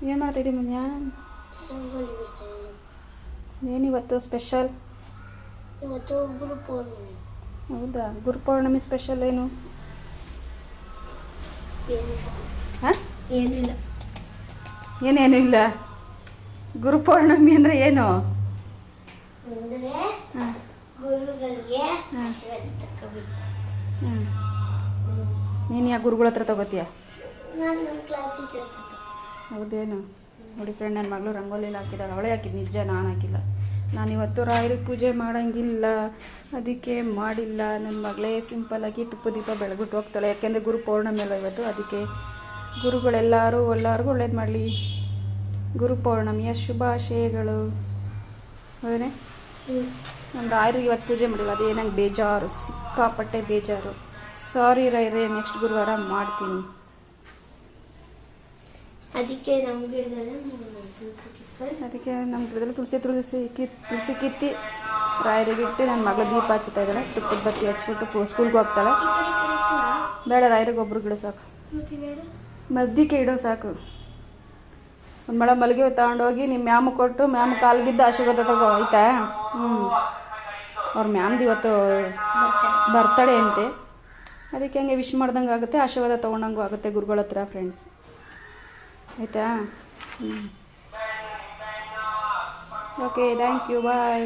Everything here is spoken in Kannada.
ಏನು ಮಾಡ್ತಾಯಿದ್ದೀವಿ ಮುನ್ಯಾ? ರಂಗೋಲಿ ಬಿಡ್ತಾ ಇದ್ದೀನಿ. ಏನಿವತ್ತು ಸ್ಪೆಷಲ್? ಇವತ್ತು ಗುರು ಪೌರ್ಣಿಮೆ. ಹೌದಾ, ಗುರುಪೌರ್ಣಮಿ ಸ್ಪೆಷಲ್ ಏನು? ಏನಿಲ್ಲ. ಹಾಂ, ಏನಿಲ್ಲ. ಏನೇನು ಇಲ್ಲ. ಗುರುಪೌರ್ಣಮಿ ಅಂದರೆ ಏನು? ಅಂದರೆ ಹಾಂ ಗುರುಗಳಿಗೆ ಆಶೀರ್ವಾದ ತಗೋಬೇಕು. ಹ್ಞೂ, ನೀನು ಯಾಕೆ ಗುರುಗಳ ಹತ್ರ ತಗೋತೀಯ? ನಾನು ನಮ್ಮ ಕ್ಲಾಸ್ ಟೀಚರ್ ಹತ್ರ. ಹೌದೇನು? ನೋಡಿ ಫ್ರೆಂಡ್, ನನ್ನ ಮಗಳು ರಂಗೋಲಿ ಹಾಕಿದ್ದಾಳೆ. ಅವಳೇ ಹಾಕಿದ್ದು, ನಿಜ ನಾನು ಹಾಕಿಲ್ಲ. ನಾನಿವತ್ತು ರಾಯರಿಗೆ ಪೂಜೆ ಮಾಡೋಂಗಿಲ್ಲ, ಅದಕ್ಕೆ ಮಾಡಿಲ್ಲ. ನನ್ನ ಮಗಳೇ ಸಿಂಪಲ್ಲಾಗಿ ತುಪ್ಪ ದೀಪ ಬೆಳಗ್ಬಿಟ್ಟು ಹೋಗ್ತಾಳೆ. ಯಾಕೆಂದರೆ ಗುರು ಪೌರ್ಣಮಿ ಅಲ್ಲ ಇವತ್ತು. ಅದಕ್ಕೆ ಗುರುಗಳೆಲ್ಲರಿಗೂ ಒಳ್ಳೇದು ಮಾಡಲಿ. ಗುರು ಪೌರ್ಣಮಿಯ ಶುಭಾಶಯಗಳು. ಹೌದೇ? ನಮ್ಮ ರಾಯರಿಗೆ ಇವತ್ತು ಪೂಜೆ ಮಾಡಿಲ್ಲ, ಅದೇ ನಂಗೆ ಬೇಜಾರು, ಸಿಕ್ಕಾಪಟ್ಟೆ ಬೇಜಾರು. ಸಾರಿ ರಾಯರೇ, ನೆಕ್ಸ್ಟ್ ಗುರುವಾರ ಮಾಡ್ತೀನಿ. ಅದಕ್ಕೆ ನಮ್ಮ ಗಿಡದಲ್ಲಿ ಅದಕ್ಕೆ ನಮ್ಮ ಗಿಡದಲ್ಲಿ ತುಳಸಿ ಕಿತ್ತಿ ರಾಯರಿಗೆ ಇಟ್ಟು ನನ್ನ ಮಗಳು ದೀಪ ಹಚ್ತಾ ಇದ್ದಾಳೆ. ತುಪ್ಪದ ಬತ್ತಿ ಹಚ್ಬಿಟ್ಟು ಸ್ಕೂಲ್ಗೆ ಹೋಗ್ತಾಳೆ. ಬೇಡ, ರಾಯರಿಗೆ ಒಬ್ರು ಗಿಡ ಸಾಕು, ಮದ್ದಿಕೆ ಇಡೋ ಸಾಕು. ಒಂದು ಮಳೆ ಮಲ್ಲಿಗೆ ತಗೊಂಡೋಗಿ ನಿಮ್ಮ ಮ್ಯಾಮ್ ಕೊಟ್ಟು ಮ್ಯಾಮ್ ಕಾಲು ಬಿದ್ದು ಆಶೀರ್ವಾದ ತಗೋ, ಆಯ್ತಾ? ಅವ್ರ ಮ್ಯಾಮ್ದು ಇವತ್ತು ಬರ್ತಡೇ ಅಂತೆ. ಅದಕ್ಕೆ ಹಂಗೆ ವಿಶ್ ಮಾಡ್ದಂಗೆ ಆಗುತ್ತೆ, ಆಶೀರ್ವಾದ ತೊಗೊಂಡಂಗೂ ಆಗುತ್ತೆ ಗುರುಗಳ ಹತ್ರ ಫ್ರೆಂಡ್ಸ್, ಆಯಿತಾ? Okay, thank you, bye.